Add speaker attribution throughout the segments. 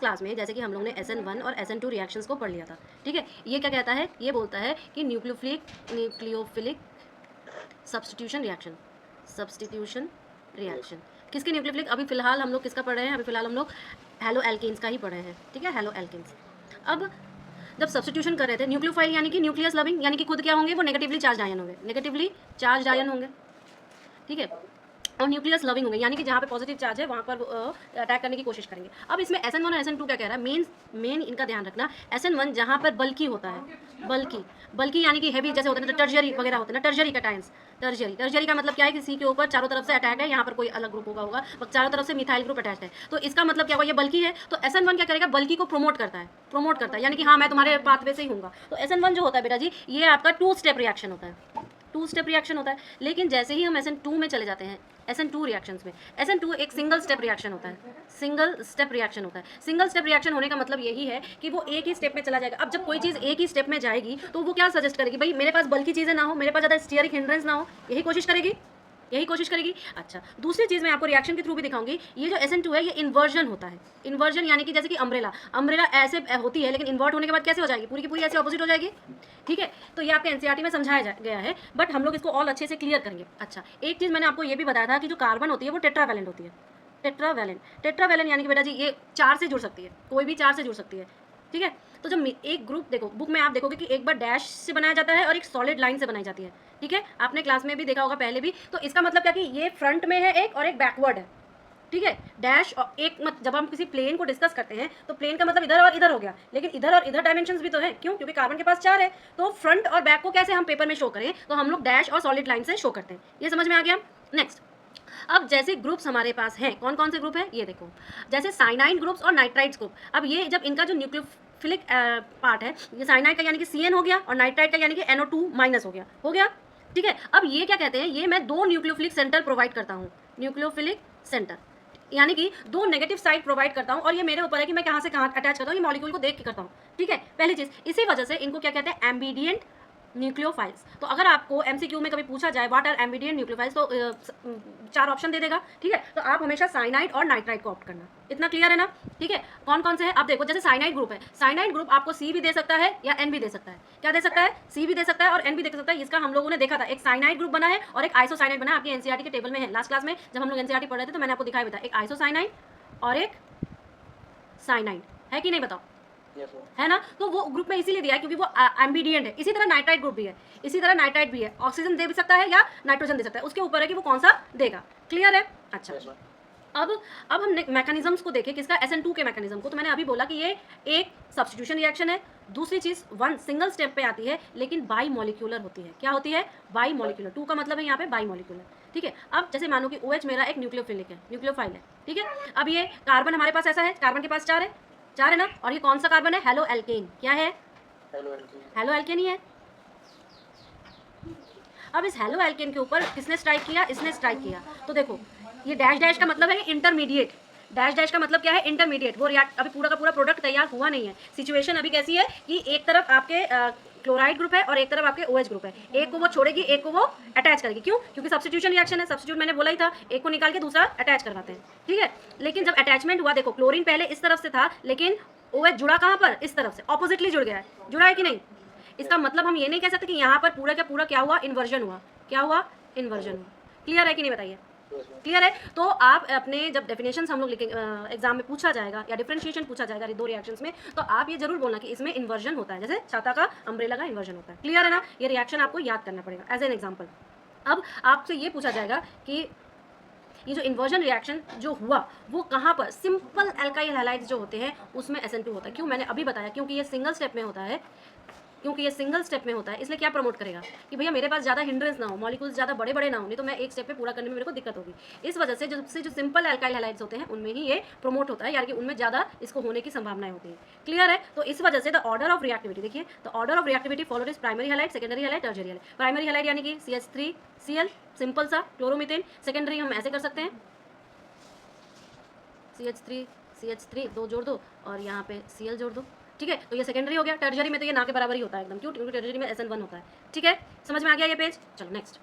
Speaker 1: Class में जैसे कि हम लोग ने SN1 और SN2 रिएक्शंस को पढ़ लिया था, ठीक है। ये क्या कहता है, ये बोलता है कि न्यूक्लियोफिलिक सब्स्टिट्यूशन रिएक्शन किसकी न्यूक्लियोफिलिक, अभी फिलहाल हम लोग किसका पढ़ रहे हैं, अभी फिलहाल हम लोग हेलो एल्केन्स का ही पढ़ रहे हैं, ठीक है, हेलो एल्केन्स। अब जब सब्स्टिट्यूशन कर रहे थे, न्यूक्लियोफाइल यानी कि न्यूक्लियस लविंग, यानी कि खुद क्या होंगे, वो नेगेटिवली चार्ज आयन होंगे, ठीक है, और न्यूक्लियस लविंग होंगे, यानी कि जहाँ पे पॉजिटिव चार्ज है वहाँ पर अटैक करने की कोशिश करेंगे। अब इसमें SN1 और SN2 क्या कह रहा है, मेन इनका ध्यान रखना, SN1 जहाँ पर बल्कि होता है, बल्कि यानी कि हैवी जैसे होते हैं, टर्शियरी वगैरह होते हैं ना, टर्शियरी कैटायंस, टर्शियरी का मतलब क्या है कि सी के ऊपर चारों तरफ से अटैक है, यहाँ पर कोई अलग ग्रुप होगा चारों तरफ से मिथाइल ग्रुप अटैच है, तो इसका मतलब क्या हुआ, ये बल्कि है, तो SN1 क्या करेगा, बल्कि को प्रमोट करता है, यानी कि हाँ मैं तुम्हारे पाथवे से ही हूँगा। तो SN1 जो होता है बेटा जी, ये आपका 2 स्टेप रिएक्शन होता है, लेकिन जैसे ही हम SN2 में चले जाते हैं, SN2 रिएक्शंस में, SN2 एक सिंगल स्टेप रिएक्शन होता है, सिंगल स्टेप रिएक्शन होने का मतलब यही है कि वो एक ही स्टेप में चला जाएगा। अब जब कोई चीज़ एक ही स्टेप में जाएगी तो वो क्या सजेस्ट करेगी, भाई मेरे पास बल्कि चीज़ें ना हो, मेरे पास ज़्यादा स्टीयरिक हिंड्रेंस ना हो, यही कोशिश करेगी। अच्छा, दूसरी चीज़ मैं आपको रिएक्शन के थ्रू भी दिखाऊंगी, ये जो SN2 है ये इन्वर्जन होता है, इन्वर्जन यानी कि जैसे कि अम्ब्रेला ऐसे होती है, लेकिन इन्वर्ट होने के बाद कैसे हो जाएगी, पूरी की पूरी ऐसे ऑपोजिट हो जाएगी, ठीक है। तो ये आपके NCERT में समझाया गया है, बट हम लोग इसको और अच्छे से क्लियर करेंगे। अच्छा, एक चीज़ मैंने आपको ये भी बताया था कि जो कार्बन होती है वो टेट्रावैलेंट होती है, टेट्रावैलेंट यानी कि बेटा जी ये 4 से जुड़ सकती है, कोई भी 4 से जुड़ सकती है, ठीक है। तो जब एक ग्रुप देखो, बुक में आप देखोगे कि एक बार डैश से बनाया जाता है और एक सॉलिड लाइन से बनाई जाती है, ठीक है, आपने क्लास में भी देखा होगा पहले भी। तो इसका मतलब क्या कि ये फ्रंट में है एक और एक बैकवर्ड है, ठीक है, डैश और एक जब हम किसी प्लेन को डिस्कस करते हैं तो प्लेन का मतलब इधर और इधर हो गया, लेकिन इधर और इधर डायमेंशंस भी तो है, क्यों, क्योंकि कार्बन के पास 4 है। तो फ्रंट और बैक को कैसे हम पेपर में शो करें, तो हम लोग डैश और सॉलिड लाइन से शो करते हैं, ये समझ में आ गया। नेक्स्ट, अब जैसे ग्रुप्स हमारे पास हैं, कौन कौन से ग्रुप हैं, ये देखो, जैसे साइनाइड ग्रुप्स और नाइट्राइड्स ग्रुप। अब ये जब इनका जो न्यूक्लियोफिलिक पार्ट है, ये साइनाइड का यानी कि CN हो गया और नाइट्राइड का यानी कि NO2 माइनस हो गया, ठीक है। अब ये क्या कहते हैं, ये मैं 2 न्यूक्लियोफिलिक सेंटर प्रोवाइड करता हूँ, न्यूक्लियोफिलिक सेंटर यानी कि 2 नेगेटिव साइड प्रोवाइड करता हूँ, और ये मेरे ऊपर है कि मैं कहाँ से कहाँ अटैच करता हूँ, ये मॉलिक्यूल को देख के करता हूँ, ठीक है। पहली चीज़, इसी वजह से इनको क्या कहते हैं, एम्बीडिएंट न्यूक्लियोफाइल्स। तो अगर आपको MCQ में कभी पूछा जाए व्हाट आर एम्बीडिएंट न्यूक्लियोफाइल्स, तो 4 ऑप्शन दे देगा, ठीक है। तो आप हमेशा साइनाइड और नाइट्राइड को ऑप्ट करना, इतना क्लियर है ना, ठीक है। कौन कौन से हैं आप देखो, जैसे साइनाइड ग्रुप है, साइनाइड ग्रुप आपको C भी दे सकता है या N भी दे सकता है, क्या दे सकता है, C भी दे सकता है और N भी दे सकता है। इसका हम लोगों ने देखा था, एक साइनाइड ग्रुप बना है और एक आइसोसाइनाइड बना है, आपकी NCERT के टेबल में है, लास्ट क्लास में जब हम लोग NCERT पढ़ रहे थे तो मैंने आपको दिखाया भी था, एक आइसोसाइनाइड और एक साइनाइड, है कि नहीं बताओ, है ना। तो वो ग्रुप में इसीलिए दिया है क्योंकि वो एम्बीडिएंट है। इसी तरह नाइट्राइड ग्रुप भी है, ऑक्सीजन दे भी सकता है या नाइट्रोजन दे सकता है, उसके ऊपर है कि वो कौन सा देगा, क्लियर है। अच्छा, अब हमने मैकेनिज्म्स को देखे, किसका, SN2 के मैकेनिज्म को। तो मैंने अभी बोला कि ये एक सब्स्टिट्यूशन रिएक्शन है, दूसरी चीज़ 1 सिंगल स्टेप पे आती है लेकिन बाई मॉलिक्यूलर होती है, क्या होती है, बाई मॉलिक्यूलर, 2 का मतलब है यहाँ पे बाई मॉलिक्यूलर, ठीक है। अब जैसे मानो कि OH मेरा एक न्यूक्लियोफाइल है, ठीक है। अब ये कार्बन हमारे पास ऐसा है, कार्बन के पास 4 है ना, और ये कौन सा कार्बन है, हेलो एल्केन, क्या है, हेलो एल्केन ही है। अब इस हेलो एल्केन के ऊपर किसने स्ट्राइक किया, इसने स्ट्राइक किया। तो देखो, ये डैश का मतलब है इंटरमीडिएट, डैश का मतलब क्या है, इंटरमीडिएट। वो रिएक्ट अभी पूरा का पूरा प्रोडक्ट तैयार हुआ नहीं है। सिचुएशन अभी कैसी है कि एक तरफ आपके क्लोराइड ग्रुप है और एक तरफ आपके OH ग्रुप है, एक को वो छोड़ेगी, एक को वो अटैच करेगी, क्यों, क्योंकि सब्स्टिट्यूशन रिएक्शन है, सब्स्टिट्यूट मैंने बोला ही था, एक को निकाल के दूसरा अटैच करवाते हैं, ठीक है। लेकिन जब अटैचमेंट हुआ, देखो क्लोरीन पहले इस तरफ से था, लेकिन OH जुड़ा कहाँ पर, इस तरफ से, ऑपोजिटली जुड़ गया है, जुड़ा है कि नहीं। इसका मतलब हम ये नहीं कह सकते कि यहाँ पर पूरा का पूरा क्या हुआ, इन्वर्जन हुआ, क्या हुआ, इन्वर्जन हुआ, क्लियर है कि नहीं बताइए, क्लियर है। तो आप अपने जब डेफिनेशंस हम लोग लिखेंगे एग्जाम में पूछा जाएगा या डिफरेंशिएशन पूछा जाएगा 2 रिएक्शंस में, तो आप ये जरूर बोलना कि इसमें इन्वर्जन होता है, जैसे छाता का अम्ब्रेला का इन्वर्जन होता है, क्लियर है ना। ये रिएक्शन आपको याद करना पड़ेगा एज एन एग्जाम्पल। अब आपसे ये पूछा जाएगा कि ये जो इन्वर्जन रिएक्शन जो हुआ वो कहाँ पर, सिंपल एल्काइल हैलाइड्स जो होते हैं उसमें SN2 होता है। क्यों, मैंने अभी बताया, क्योंकि ये सिंगल स्टेप में होता है, इसलिए क्या प्रमोट करेगा कि भैया मेरे पास ज़्यादा हिंड्रेंस ना हो, मॉलिक्यूल्स ज़्यादा बड़े बड़े ना हो, नहीं तो मैं एक स्टेप पे पूरा करने में मेरे को दिक्कत होगी। इस वजह से जो सिंपल एल्काइल हैलाइड्स होते हैं उनमें ही ये प्रमोट होता है, यानी कि उनमें ज़्यादा इसको होने की संभावनाएं होती है, क्लियर है। तो इस वजह से द ऑर्डर ऑफ रिएक्टिविटी, देखिए the order of reactivity followed is primary halide, secondary halide, tertiary halide. Primary halide यानी कि CH3Cl, सिंपल सा क्लोरोमीथेन। सेकेंडरी हम ऐसे कर सकते हैं, CH3 2 जोड़ दो और यहाँ पे Cl जोड़ दो, ठीक है। तो ये सेकेंडरी हो गया। टर्शियरी में तो ये ना के बराबर ही होता है एकदम, क्यों, क्योंकि टर्शियरी में SN1 होता है, ठीक है, समझ में आ गया ये पेज। चलो नेक्स्ट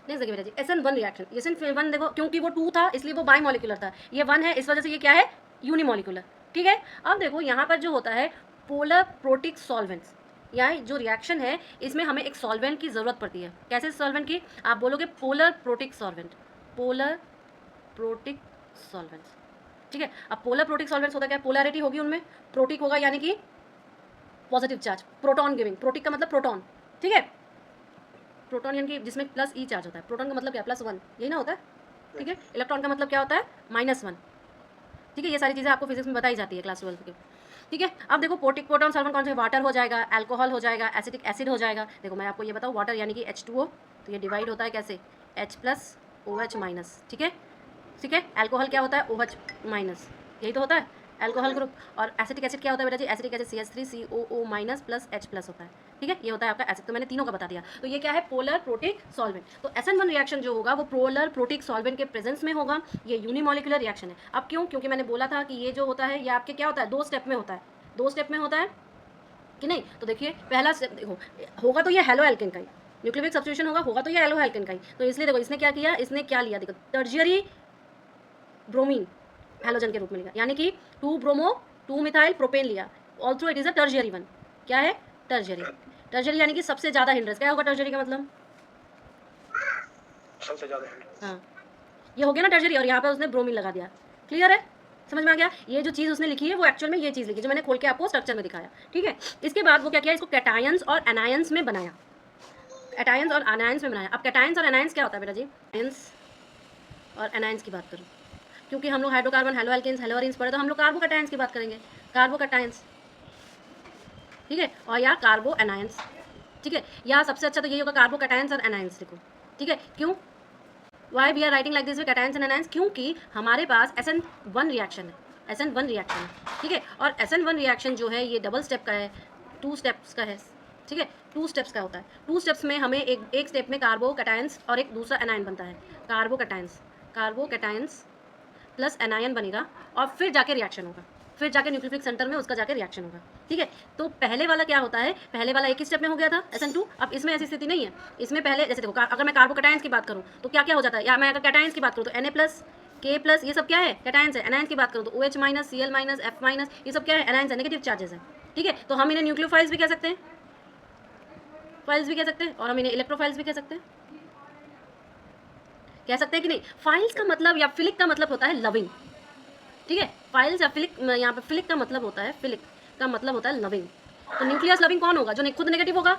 Speaker 1: देखिए बेटा जी, SN1 रिएक्शन, SN1 देखो क्योंकि वो 2 था इसलिए वो बाई मॉलिक्यूलर था, ये 1 है इस वजह से ये क्या है, यूनिमॉलिक्यूलर, ठीक है। अब देखो यहाँ पर जो होता है पोलर प्रोटिक सॉल्वेंट्स, या जो रिएक्शन है इसमें हमें एक सॉल्वेंट की ज़रूरत पड़ती है। कैसे सॉल्वेंट की? आप बोलोगे polar protic solvent, polar protic solvents, ठीक है। अब पोलर प्रोटिक सॉल्वेंट्स होता क्या? पोलैरिटी होगी उनमें, प्रोटिक होगा यानी कि positive charge, proton giving, protic का मतलब प्रोटॉन, ठीक है। प्रोटॉन यानी कि जिसमें प्लस ई चार्ज होता है, प्रोटॉन का मतलब क्या? +1, यही ना होता है, ठीक है। इलेक्ट्रॉन का मतलब क्या होता है? -1, ठीक है। ये सारी चीज़ें आपको फिजिक्स में बताई जाती है क्लास 12 की, ठीक है। अब देखो प्रोटॉन सॉल्वेंट कौन से? वाटर हो जाएगा, अल्कोहल हो जाएगा, एसिटिक एसिड हो जाएगा। देखो मैं आपको ये बताऊँ, वाटर यानी कि H2O, तो ये डिवाइड होता है कैसे? H+OH-, ठीक है, ठीक है। अल्कोहल क्या होता है? OH-, यही तो होता है अल्कोहल ग्रुप। और एसिटिक एसिड क्या होता है बेटा जी? Acetic acid CH3COO- plus H+ होता है, ठीक है। ये होता है आपका एसिड। तो मैंने तीनों का बता दिया। तो ये क्या है? Polar protic solvent. तो SN1 रिएक्शन जो होगा वो पोलर प्रोटिक सॉल्वेंट के प्रेजेंस में होगा। ये यूनिमोलिकुलर रिएक्शन है। अब क्यों? क्योंकि मैंने बोला था कि ये जो होता है ये आपके क्या होता है? 2 स्टेप में होता है, 2 स्टेप में होता है कि नहीं? तो देखिए पहला स्टेप देखो, होगा तो ये हेलो एल्केन का ही, न्यूक्लियोफिलिक सब्स्टिट्यूशन होगा तो ये हेलो एल्केन का ही। तो इसलिए देखो इसने क्या किया, इसने क्या लिया, देखो टर्शियरी ब्रोमीन हैलोजन के रूप में लिया, यानी कि 2 ब्रोमो 2 मिथाइल प्रोपेन लिया। Also it is a tertiary one. क्या है? टर्शियरी। टर्शियरी यानी कि सबसे ज़्यादा हिंड्रेंस। क्या होगा टर्शियरी का मतलब?
Speaker 2: सबसे ज़्यादा हिंड्रेंस।
Speaker 1: हाँ, ये हो गया ना टर्शियरी, और यहाँ पे उसने ब्रोमीन लगा दिया। क्लियर है? समझ में आ गया? ये जो चीज़ उसने लिखी है वो एक्चुअल में ये चीज़ लिखी जो मैंने खोल के आपको स्ट्रक्चर में दिखाया, ठीक है। इसके बाद वो क्या किया, इसको कैटायंस और एनायंस में बनाया, कैटायंस और एनायंस में बनाया। अब कैटायंस और एनायंस क्या होता है बेटा जी? कैटायंस और एनायंस की बात करूँ, क्योंकि हम लोग hydrocarbon, haloalkanes, haloarenes पढ़े, तो हम लोग कार्बो कैटायंस की बात करेंगे, कार्बो कैटायंस, ठीक है। और या कार्बो एनायंस, ठीक है। या सबसे अच्छा तो यही होगा कार्बो कैटायंस और एनायंस लिखो, ठीक है। क्यों? Why we are writing like this way cations and anions? क्योंकि हमारे पास SN1 रिएक्शन है, SN1 रिएक्शन है, ठीक है। और SN1 रिएक्शन जो है ये डबल स्टेप का है, 2 स्टेप्स का है, ठीक है। 2 स्टेप्स का होता है। 2 स्टेप्स में हमें एक स्टेप में कार्बो कैटायंस और एक दूसरा एनायन बनता है। कार्बो कैटायंस प्लस एनायन बनेगा और फिर जाके रिएक्शन होगा, फिर जाके न्यूक्लियोफिलिक सेंटर में उसका जाके रिएक्शन होगा, ठीक है। तो पहले वाला क्या होता है? पहले वाला एक ही स्टेप में हो गया था SN2। अब इसमें ऐसी स्थिति नहीं है। इसमें पहले जैसे देखो, अगर मैं कार्बो कैटायंस की बात करूँ तो क्या क्या हो जाता है, या मैं अगर कैटायंस की बात करूँ तो Na+, K+, ये सब क्या है? कैटायंस है। एनायंस की बात करूँ तो OH-, Cl-, F-, ये सब क्या है? एनायंस है, नेगेटिव चार्जेस है, ठीक है। तो हम इन्हें न्यूक्लियोफाइल्स भी कह सकते हैं, फाइल्स भी कह सकते हैं, और हम इन्हें इलेक्ट्रोफाइल्स भी कह सकते हैं, कह सकते हैं कि नहीं? फाइल्स का मतलब या फिलिक का मतलब होता है लविंग, ठीक है। फाइल्स या फिलिक, यहाँ पे फिलिक का मतलब होता है, फिलिक का मतलब होता है लविंग। तो न्यूक्लियस लविंग कौन होगा? जो खुद नेगेटिव होगा।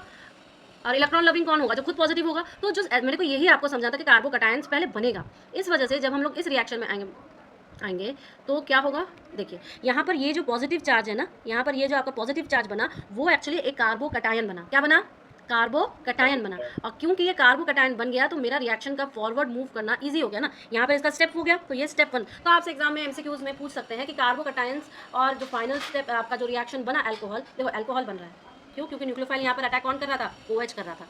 Speaker 1: और इलेक्ट्रॉन लविंग कौन होगा? जो खुद पॉजिटिव होगा। तो जो मेरे को यही आपको समझा था कि कार्बो कैटायंस पहले बनेगा। इस वजह से जब हम लोग इस रिएक्शन में आएंगे तो क्या होगा? देखिए यहाँ पर ये जो पॉजिटिव चार्ज है ना, यहाँ पर ये जो आपका पॉजिटिव चार्ज बना वो एक्चुअली एक कार्बो कैटायन बना। क्या बना? कार्बो कैटायन बना। और क्योंकि ये कार्बो कैटायन बन गया तो मेरा रिएक्शन का फॉरवर्ड मूव करना इजी हो गया ना। यहाँ पर इसका स्टेप हो गया, तो ये स्टेप 1। तो आपसे एग्जाम में MCQs में पूछ सकते हैं कि कार्बो कैटायंस और जो फाइनल स्टेप आपका जो रिएक्शन बना अल्कोहल, देखो अल्कोहल बन रहा है। क्यों? क्योंकि न्यूक्लियोफाइल यहाँ पर अटैक कौन कर रहा था? OH कर रहा था,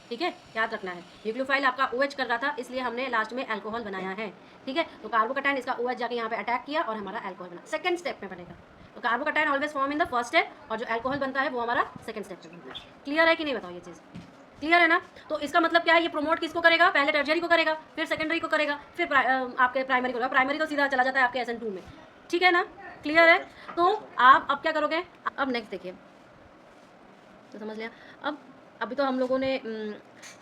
Speaker 1: ठीक है। याद रखना है, न्यूक्लियोफाइल आपका OH कर रहा था, इसलिए हमने लास्ट में अल्कोहल बनाया है, ठीक है। तो कार्बोकैटायन इसका OH जाके यहाँ पे अटैक किया और हमारा अल्कोहल बना। सेकंड स्टेप में बनेगा। तो carbocation always form in the first step, और जो अल्कोहल बनता है वो हमारा सेकंड स्टेप में बनता है। क्लियर है कि नहीं? बताओ ये चीज़ क्लियर है ना? तो इसका मतलब क्या है? ये प्रमोट किसको करेगा? पहले टर्शियरी को करेगा, फिर सेकेंडरी को करेगा, फिर आपके प्राइमरी को करेगा। प्राइमरी तो सीधा चला जाता है आपके SN2 में, ठीक है ना? क्लियर है? तो आप अब क्या करोगे? अब नेक्स्ट देखिए, तो समझ लिया। अब अभी तो हम लोगों ने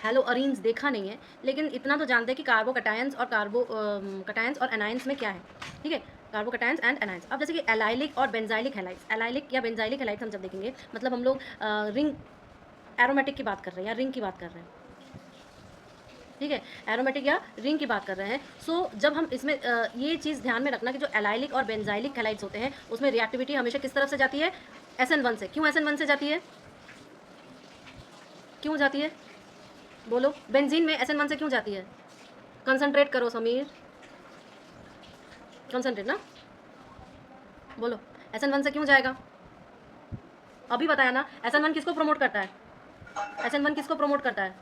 Speaker 1: हेलो अरीन्स देखा नहीं है, लेकिन इतना तो जानते हैं कि कार्बो कैटायंस और कैटायंस और एनायंस में क्या है, ठीक है। कार्बो कैटायंस एंड एनायंस। अब जैसे कि एलाइलिक और बेंजाइलिक हैलाइड्स, एलाइलिक या बेंजाइलिक हैलाइड्स हम जब देखेंगे, मतलब हम लोग रिंग एरोमेटिक की बात कर रहे हैं या रिंग की बात कर रहे हैं, ठीक है। एरोमेटिक या रिंग की बात कर रहे हैं। सो जब हम इसमें ये चीज़ ध्यान में रखना कि जो एलाइलिक और बेंजाइलिक हैलाइड्स होते हैं उसमें रिएक्टिविटी हमेशा किस तरफ से जाती है? SN1 से। क्यों SN1 से जाती है? क्यों जाती है? बोलो। बेंजीन में SN1 से क्यों जाती है? कंसंट्रेट करो समीर, कंसंट्रेट ना, बोलो। SN1 से क्यों जाएगा? अभी बताया ना। SN1 किसको प्रमोट करता है? SN1 किसको प्रमोट करता है?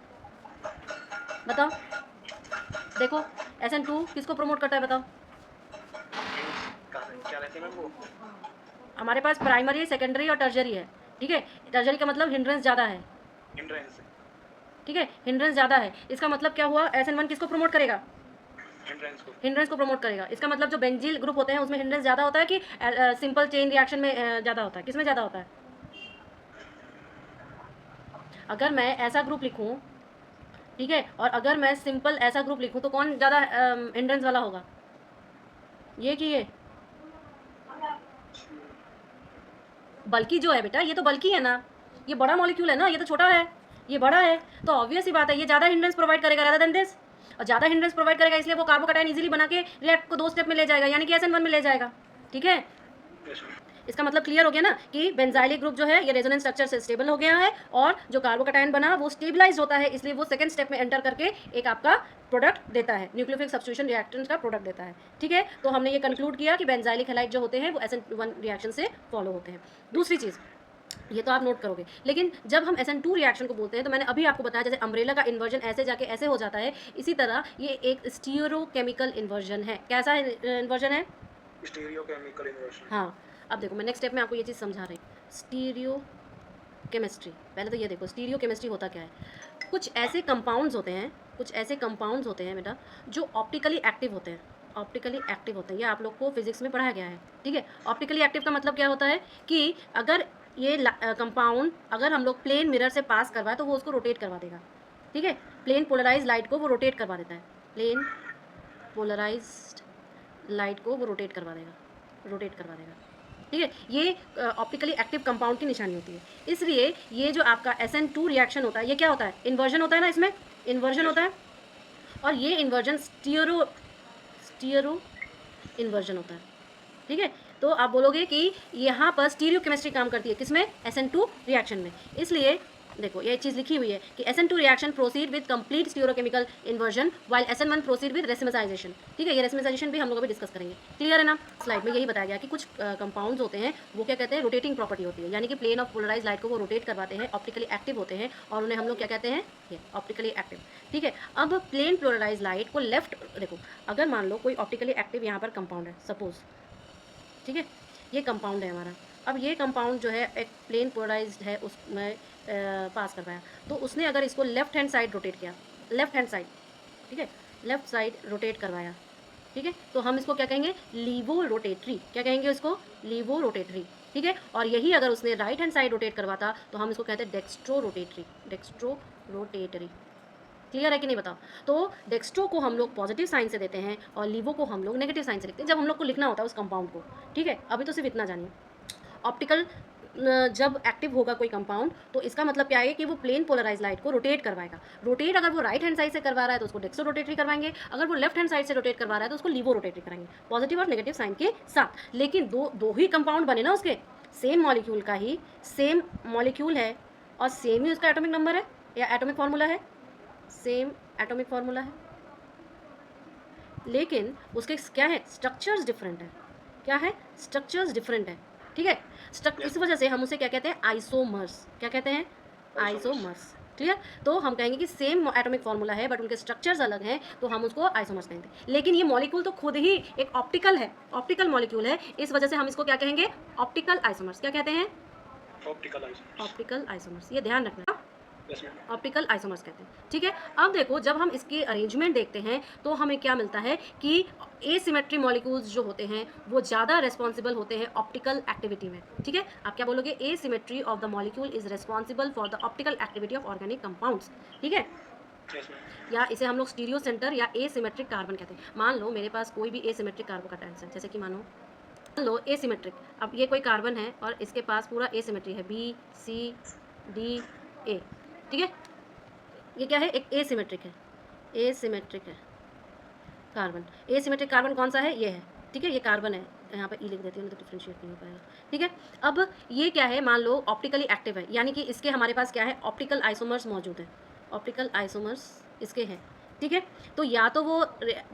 Speaker 1: बताओ। देखो SN2 किसको प्रमोट करता है? बताओ।
Speaker 2: क्या रहते हैं वो?
Speaker 1: हमारे पास प्राइमरी, सेकेंडरी और टर्शियरी है, ठीक है। टर्शियरी का मतलब हिंड्रेंस ज़्यादा है,
Speaker 2: हिंड्रेंस,
Speaker 1: ठीक है। हिंड्रेंस ज़्यादा है, इसका मतलब क्या हुआ? SN1 किसको प्रमोट करेगा? हिंड्रेंस को प्रमोट करेगा। इसका मतलब जो बेंजील ग्रुप होते हैं उसमें हिंड्रेंस ज़्यादा होता है कि सिंपल चेन रिएक्शन में ज़्यादा होता है? किसमें ज़्यादा होता है? अगर मैं ऐसा ग्रुप लिखूँ, ठीक है, और अगर मैं सिंपल ऐसा ग्रुप लिखूँ तो कौन ज़्यादा हिंड्रेंस वाला होगा? ये कि ये? बल्कि जो है बेटा, ये तो बल्कि है ना, ये बड़ा मॉलिक्यूल है ना, ये तो छोटा है, ये बड़ा है, तो ऑब्वियस ही बात है ये ज़्यादा हिंड्रेंस प्रोवाइड करेगा रादर देन दिस। और ज़्यादा हिंड्रेंस प्रोवाइड करेगा इसलिए वो कार्बोकैटायन इजीली बना के रिएक्ट को 2 स्टेप में ले जाएगा, यानी कि SN1 में ले जाएगा। ठीक है, इसका मतलब क्लियर हो गया ना कि बेंजाइलिक ग्रुप जो है ये रेजोनेंस स्ट्रक्चर से स्टेबल हो गया है और जो कार्बोकैटायन बना वो स्टेबलाइज होता है, इसलिए वो सेकंड स्टेप में एंटर करके एक आपका प्रोडक्ट देता है, न्यूक्लियोफिलिक सब्स्टिट्यूशन रिएक्टेंट का प्रोडक्ट देता है। ठीक है, तो हमने ये कंक्लूड किया कि बेंजाइलिक हैलाइड जो होते हैं वो SN1 रिएक्शन से फॉलो होते हैं। दूसरी चीज़, ये तो आप नोट करोगे, लेकिन जब हम SN2 रिएक्शन को बोलते हैं तो मैंने अभी आपको बताया जैसे अम्ब्रेला का इन्वर्जन ऐसे जाके ऐसे हो जाता है, इसी तरह ये एक स्टीरियोकेमिकल इन्वर्जन है। कैसा इन्वर्जन है?
Speaker 2: Stereochemical inversion.
Speaker 1: हाँ, अब देखो मैं नेक्स्ट स्टेप में आपको ये चीज़ समझा रही हूँ। स्टीरियो केमिस्ट्री, पहले तो ये देखो स्टीरियो केमिस्ट्री होता क्या है। कुछ ऐसे कंपाउंड्स होते हैं, कुछ ऐसे कंपाउंड्स होते हैं बेटा जो ऑप्टिकली एक्टिव होते हैं, ऑप्टिकली एक्टिव होते हैं, ये आप लोग को फिजिक्स में पढ़ाया गया है। ठीक है, ऑप्टिकली एक्टिव का मतलब क्या होता है कि अगर ये कंपाउंड अगर हम लोग प्लेन मिरर से पास करवाए तो वो उसको रोटेट करवा देगा। ठीक है, प्लेन पोलराइज लाइट को वो रोटेट करवा देता है, प्लेन पोलराइज्ड लाइट को वो रोटेट करवा देगा। ठीक है, ये ऑप्टिकली एक्टिव कंपाउंड की निशानी होती है। इसलिए ये जो आपका SN2 रिएक्शन होता है ये क्या होता है? इन्वर्जन होता है ना, इसमें इन्वर्जन होता है, और ये इन्वर्जन स्टीरो इन्वर्जन होता है। ठीक है, तो आप बोलोगे कि यहाँ पर स्टीरियो केमिस्ट्री काम करती है, किसमें? SN2 रिएक्शन में। इसलिए देखो ये चीज़ लिखी हुई है कि SN2 reaction proceed with complete stereochemical inversion while SN1 proceed with racemisation. ठीक है, ये रेसिमेसाइजेशन भी हम लोग अभी डिस्कस करेंगे। क्लियर है ना? स्लाइड में यही बताया गया कि कुछ कंपाउंड्स होते हैं वो क्या कहते हैं? रोटेटिंग प्रॉपर्टी होती है, यानी कि प्लेन ऑफ पोलराइज लाइट को वो रोटेट करवाते हैं, ऑप्टिकली एक्टिव होते हैं और उन्हें हम लोग क्या कहते हैं? ये ऑप्टिकली एक्टिव। ठीक है, अब प्लेन पोलराइज लाइट को लेफ्ट देखो, अगर मान लो कोई ऑप्टिकली एक्टिव यहाँ पर कंपाउंड है सपोज, ठीक है, ये कंपाउंड है हमारा। अब ये कंपाउंड जो है एक प्लेन पोलराइज्ड है उसमें पास करवाया, तो उसने अगर इसको लेफ्ट हैंड साइड रोटेट किया, लेफ्ट हैंड साइड, ठीक है, लेफ्ट साइड रोटेट करवाया, ठीक है, तो हम इसको क्या कहेंगे? Levorotatory. क्या कहेंगे उसको? Levorotatory. ठीक है, और यही अगर उसने राइट हैंड साइड रोटेट करवाता तो हम इसको कहते हैं dextrorotatory, dextrorotatory. Clear है कि नहीं बताओ? तो डेक्स्ट्रो को हम लोग पॉजिटिव साइन से देते हैं और लीवो को हम लोग नेगेटिव साइन से लिखते हैं जब हम लोग को लिखना होता है उस कंपाउंड को। ठीक है, अभी तो सिर्फ इतना जानिए, ऑप्टिकल जब एक्टिव होगा कोई कंपाउंड तो इसका मतलब क्या है कि वो प्लेन पोलराइज लाइट को रोटेट करवाएगा। रोटेट अगर वो राइट हैंड साइड से करवा रहा है तो उसको डेक्स्ट्रो रोटेटरी करवाएंगे, अगर वो लेफ्ट हैंड साइड से रोटेट करवा रहा है तो उसको लीवो रोटेटरी कराएंगे, पॉजिटिव और नेगेटिव साइन के साथ। लेकिन दो ही कंपाउंड बने ना उसके, सेम मॉलिक्यूल का ही, सेम मॉलिक्यूल है और सेम ही उसका एटॉमिक नंबर है या एटॉमिक फार्मूला है, सेम एटॉमिक फार्मूला है, लेकिन उसके क्या है? स्ट्रक्चर्स डिफरेंट है। क्या है? स्ट्रक्चर्स डिफरेंट है। ठीक है, इस वजह से हम उसे क्या कहते हैं? आइसोमर्स। क्या कहते हैं? आइसोमर्स। क्लियर? तो हम कहेंगे कि सेम एटॉमिक फार्मूला है बट उनके स्ट्रक्चर्स अलग हैं, तो हम उसको आइसोमर्स कहेंगे। लेकिन ये मॉलिक्यूल तो खुद ही एक ऑप्टिकल है, ऑप्टिकल मॉलिक्यूल है, इस वजह से हम इसको क्या कहेंगे? Optical isomers. क्या कहते हैं?
Speaker 2: Optical isomers.
Speaker 1: ऑप्टिकल आइसोमर्स, ये ध्यान रखना, ऑप्टिकल आइसोमर्स कहते हैं। ठीक है, अब देखो जब हम इसकी अरेंजमेंट देखते हैं तो हमें क्या मिलता है कि एसिमेट्री मॉलिक्यूल्स जो होते हैं वो ज़्यादा रेस्पॉन्सिबल होते हैं ऑप्टिकल एक्टिविटी में। ठीक है, आप क्या बोलोगे? Asymmetry of the molecule is responsible for the optical activity of organic compounds. ठीक है, या इसे हम लोग स्टीरियो सेंटर या एसिमेट्रिक कार्बन कहते हैं। मान लो मेरे पास कोई भी एसिमेट्रिक कार्बोकैटायन है, जैसे कि मान लो एसिमेट्रिक, अब ये कोई कार्बन है और इसके पास पूरा एसिमेट्री है, BCDA। ठीक है, ये क्या है? एक एसिमेट्रिक है, एसिमेट्रिक है कार्बन। एसिमेट्रिक कार्बन कौन सा है? ये है। ठीक है, ये कार्बन है, यहाँ पर ई लिख देती हूँ तो डिफ्रेंशिएट नहीं हो पाएगा। ठीक है, अब ये क्या है? मान लो ऑप्टिकली एक्टिव है, यानी कि इसके हमारे पास क्या है? ऑप्टिकल आइसोमर्स मौजूद है, ऑप्टिकल आइसोमर्स इसके हैं। ठीक है, तो या तो वो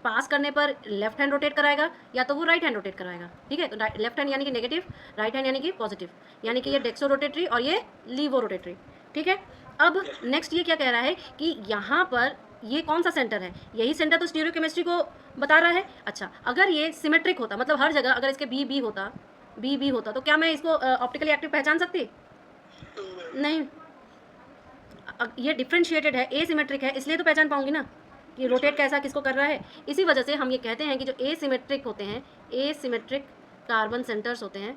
Speaker 1: पास करने पर लेफ्ट हैंड रोटेट कराएगा या तो वो राइट हैंड रोटेट कराएगा। ठीक है, तो लेफ्ट हैंड यानी कि नेगेटिव, राइट हैंड यानी कि पॉजिटिव, यानी कि ये डेक्सो रोटेटरी और ये लीवो रोटेटरी। ठीक है, अब नेक्स्ट ये क्या कह रहा है कि यहाँ पर ये कौन सा सेंटर है? यही सेंटर तो स्टीरियो केमिस्ट्री को बता रहा है। अच्छा, अगर ये सिमेट्रिक होता, मतलब हर जगह अगर इसके बी होता तो क्या मैं इसको ऑप्टिकली एक्टिव पहचान सकती? नहीं, ये डिफ्रेंशिएटेड है, एसिमेट्रिक है, इसलिए तो पहचान पाऊंगी ना कि रोटेट कैसा किसको कर रहा है। इसी वजह से हम ये कहते हैं कि जो एसिमेट्रिक होते हैं, एसिमेट्रिक कार्बन सेंटर्स होते हैं,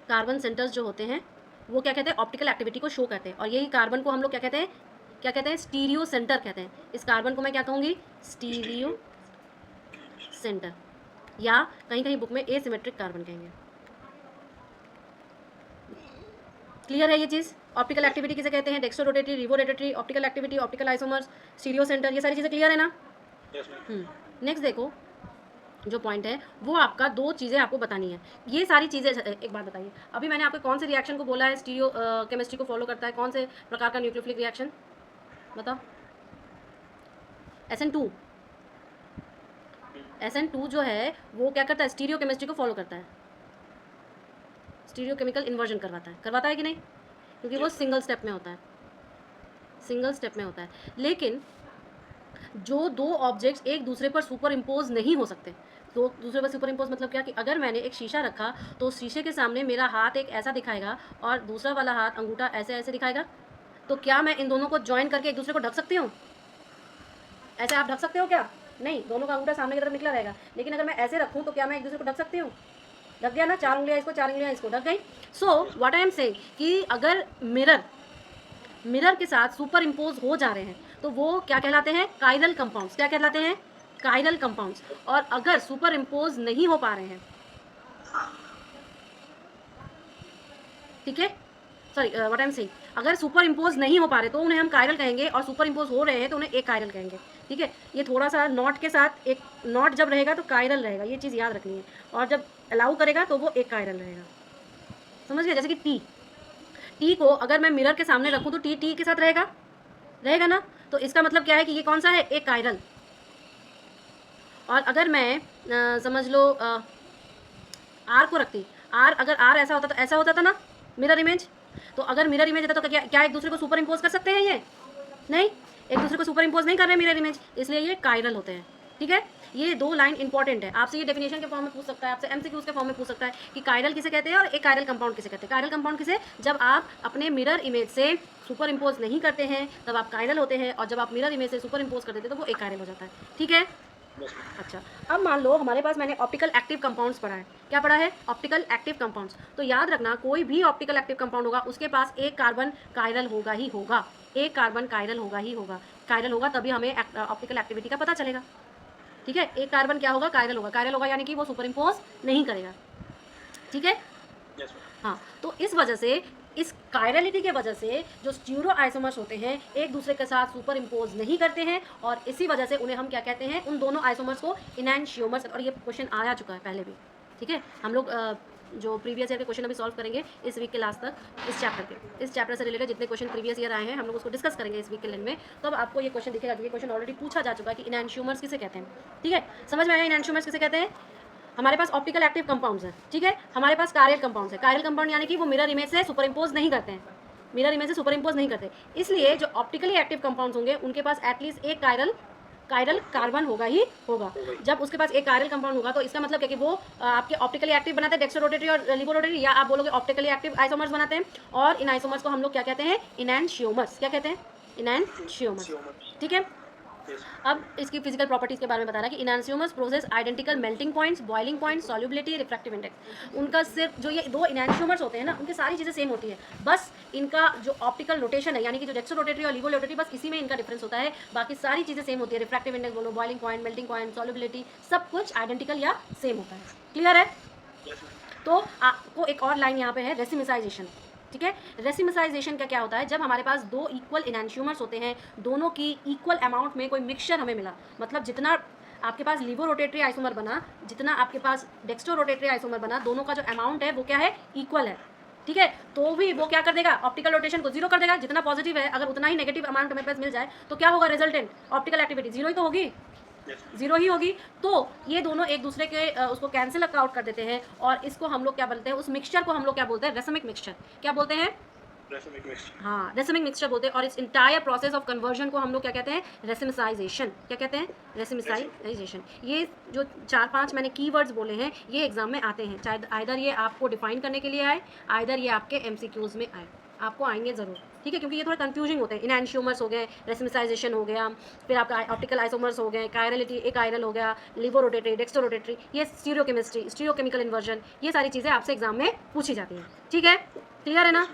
Speaker 1: कार्बन सेंटर्स जो होते हैं वो क्या कहते हैं, ऑप्टिकल एक्टिविटी को शो करते हैं। और यही कार्बन को हम लोग क्या कहते हैं, क्या कहते हैं, स्टीरियो सेंटर कहते हैं। इस कार्बन को मैं क्या कहूँगी, स्टीरियो सेंटर, या कहीं कहीं बुक में एसिमेट्रिक कार्बन कहेंगे। क्लियर है ये चीज़। ऑप्टिकल एक्टिविटी किसे कहते हैं, dextrorotatory, levorotatory, optical activity, optical isomers, stereocentre, ये सारी चीज़ें क्लियर है ना।
Speaker 2: Yes ma'am.
Speaker 1: नेक्स्ट देखो, जो पॉइंट है वो आपका 2 चीज़ें आपको बतानी है। ये सारी चीज़ें, एक बात बताइए, अभी मैंने आपको कौन से रिएक्शन को बोला है स्टीरियो केमिस्ट्री को फॉलो करता है, कौन से प्रकार का न्यूक्लियोफिलिक रिएक्शन बताओ। SN2, SN2 जो है वो क्या करता है, स्टीरियो केमिस्ट्री को फॉलो करता है, स्टीरियो केमिकल इन्वर्जन करवाता है कि नहीं, क्योंकि वो सिंगल स्टेप में होता है, सिंगल स्टेप में होता है। लेकिन जो 2 ऑब्जेक्ट्स एक दूसरे पर सुपर इम्पोज नहीं हो सकते, तो दूसरे पर सुपर इम्पोज मतलब क्या, कि अगर मैंने एक शीशा रखा तो उस शीशे के सामने मेरा हाथ एक ऐसा दिखाएगा और दूसरा वाला हाथ अंगूठा ऐसे ऐसे दिखाएगा, तो क्या मैं इन दोनों को ज्वाइन करके एक दूसरे को ढक सकती हूँ? ऐसे आप ढक सकते हो क्या? नहीं, दोनों का अंगूठा सामने की तरफ निकला रहेगा। लेकिन अगर मैं ऐसे रखूँ तो क्या मैं एक दूसरे को ढक सकती हूँ? ढक गया ना, 4 उंगलियाँ इसको, 4 उंगलियाँ इसको, ढक गई। So what I am saying कि अगर मिरर के साथ सुपर इम्पोज हो जा रहे हैं तो वो क्या कहलाते हैं, कायरल कंपाउंड्स। क्या कहलाते हैं, कायरल कंपाउंड्स। और अगर सुपर इम्पोज नहीं हो पा रहे हैं, ठीक है, sorry what I am saying, अगर सुपर इम्पोज नहीं हो पा रहे तो उन्हें हम कायरल कहेंगे, और सुपर इम्पोज हो रहे हैं तो उन्हें एक कायरल कहेंगे। ठीक है, ये थोड़ा सा नॉट के साथ, एक नॉट जब रहेगा तो कायरल रहेगा, ये चीज़ याद रखनी है, और जब अलाउ करेगा तो वो एक कायरल रहेगा। समझ गए? जैसे कि टी को अगर मैं मिरर के सामने रखूँ तो टी के साथ रहेगा ना, तो इसका मतलब क्या है कि ये कौन सा है, एक कायरल। और अगर मैं समझ लो आर को रखती, अगर आर ऐसा होता तो ऐसा होता था ना मिरर इमेज, तो अगर मिरर इमेज होता तो क्या एक दूसरे को सुपर इम्पोज कर सकते हैं? ये नहीं, एक दूसरे को सुपर इम्पोज नहीं कर रहे मिरर इमेज, इसलिए ये कायरल होते हैं। ठीक है, ये 2 लाइन इंपॉर्टेंट है, आपसे ये डेफिनेशन के फॉर्म में पूछ सकता है, आपसे MCQs के फॉर्म में पूछ सकता है कि कायरल किसे कहते हैं और एक कायरल कंपाउंड किसे कहते हैं। कायरल कंपाउंड किसे, जब आप अपने मिरर इमेज से सुपर इम्पोज नहीं करते हैं तब आप कायरल होते हैं, और जब आप मिरर इमेज से सुपर इम्पोज कर देते हैं तो वो एक कायरल हो जाता है। ठीक है, अच्छा, अब मान लो हमारे पास मैंने ऑप्टिकल एक्टिव कंपाउंड्स पढ़ा है। क्या पढ़ा है? Optical active compounds. तो याद रखना, कोई भी ऑप्टिकल एक्टिव कंपाउंड होगा उसके पास एक कार्बन कायरल होगा ही होगा, एक कार्बन कायरल होगा ही होगा। कायरल होगा तभी हमें ऑप्टिकल एक्टिविटी का पता चलेगा। ठीक है, एक कार्बन क्या होगा, कायरल होगा। कायरल होगा यानी कि वो सुपर इम्पोज नहीं करेगा। ठीक है, हाँ, तो इस वजह से, इस कायरलिटी के वजह से जो स्टीरियो आइसोमर्स होते हैं एक दूसरे के साथ सुपर इम्पोज नहीं करते हैं, और इसी वजह से उन्हें हम क्या कहते हैं, उन दोनों आइसोमर्स को इनैंशियोमर्स। और ये क्वेश्चन आ चुका है पहले भी। ठीक है, हम लोग जो प्रीवियस ईयर के क्वेश्चन अभी सॉल्व करेंगे इस वीक के लास्ट तक, इस चैप्टर से रिलेटेड जितने क्वेश्चन प्रीवियस ईयर आए हैं हम लोग उसको डिस्कस करेंगे इस वीक के एंड में। तो अब आपको ये क्वेश्चन दिखेगा, ये क्वेश्चन ऑलरेडी पूछा जा चुका है कि इनैंशियोमर्स किसे कहते हैं। ठीक है, समझ में आया इनैंशियोमर्स किसे कहते हैं? हमारे पास ऑप्टिकल एक्टिव कंपाउंड्स हैं, ठीक है, हमारे पास कायरल कंपाउंड्स है। कायरल कंपाउंड यानी कि वो मिरर इमेज से सुपर इम्पोज नहीं करते हैं, मिरर इमेज से सुपर इम्पोज नहीं करते, इसलिए जो ऑप्टिकली एक्टिव कंपाउंड्स होंगे उनके पास एटलीस्ट एक कायरल कार्बन होगा ही होगा। जब उसके पास एक कायरल कंपाउंड होगा तो इसका मतलब क्या कि वो आपके ऑप्टिकली एक्टिव बनाते हैं, डेक्स्ट्रो रोटेटरी और लिवो रोटेटरी, या आप बोलोगे ऑप्टिकली एक्टिव आइसोमर्स बनाते हैं। और इन आइसोमर्स को हम लोग क्या कहते हैं, इनैंशियोमर्स। क्या कहते हैं? इनैंशियोमर्स। ठीक है, अब इसकी फिजिकल प्रॉपर्टीज़ के बारे में बता रहा है कि enantiomers process identical melting points, boiling points, solubility, refractive index. उनका सिर्फ जो ये 2 इनैंशियोमर्स होते हैं ना, उनकी सारी चीज़ें सेम होती है, बस इनका जो ऑप्टिकल रोटेशन है यानी कि जो डेक्स्ट्रो रोटेटरी और लिवो रोटेटरी, बस इसी में इनका डिफरेंस होता है, बाकी सारी चीज़ें सेम होती है। रिफ्रैक्टिव इंडेक्स बोलो, boiling point, melting point, solubility, सब कुछ आइडेंटिकल या सेम होता है। क्लियर है? तो आपको एक और लाइन यहाँ पे है, रेसिमिसाइजेशन। ठीक है, रेसिमिसाइजेशन का क्या होता है? जब हमारे पास 2 इक्वल इनैंशियोमर्स होते हैं, दोनों की इक्वल अमाउंट में कोई मिक्सचर हमें मिला, मतलब जितना आपके पास लिवो रोटेटरी आइसोमर बना, जितना आपके पास डेक्स्ट्रो रोटेटरी आइसोमर बना, दोनों का जो अमाउंट है वो क्या है, इक्वल है। ठीक है, तो भी वो क्या कर देगा, ऑप्टिकल रोटेशन को 0 कर देगा। जितना पॉजिटिव है अगर उतना ही नेगेटिव अमाउंट हमें पास मिल जाए तो क्या होगा, रिजल्टेंट ऑप्टिकल एक्टिविटी 0 ही तो होगी, 0 ही होगी। तो ये दोनों एक दूसरे के उसको कैंसिल आउट कर देते हैं, और इसको हम लोग क्या बोलते हैं, उस मिक्सचर को हम लोग क्या बोलते हैं, रेसिमिक मिक्सचर। क्या बोलते हैं? हाँ, रेसिमिक मिक्सचर बोलते हैं। और इस इंटायर प्रोसेस ऑफ कन्वर्जन को हम लोग क्या कहते हैं, रेसिमिसाइजेशन। क्या कहते हैं? रेसिमिसाइजेशन। ये जो 4-5 मैंने कीवर्ड्स बोले हैं ये एग्जाम में आते हैं, चाहे आइदर ये आपको डिफाइन करने के लिए आए, आइदर ये आपके MCQs में आए, आपको आएंगे ज़रूर। ठीक है, क्योंकि ये थोड़ा कंफ्यूजिंग होते हैं। इनैंशियोमर्स हो गए, रेसिमिसाइजेशन हो गया, फिर आपका ऑप्टिकल आइसोमर्स हो गए, कायरलिटी एक आयरल हो गया, लिवो रोटेटरी, डेक्सटो रोटेटरी, ये स्टीरियोकेमिस्ट्री, स्टीरियोकेमिकल इन्वर्जन, ये सारी चीज़ें आपसे एग्जाम में पूछी जाती हैं। ठीक है, क्लियर है ना?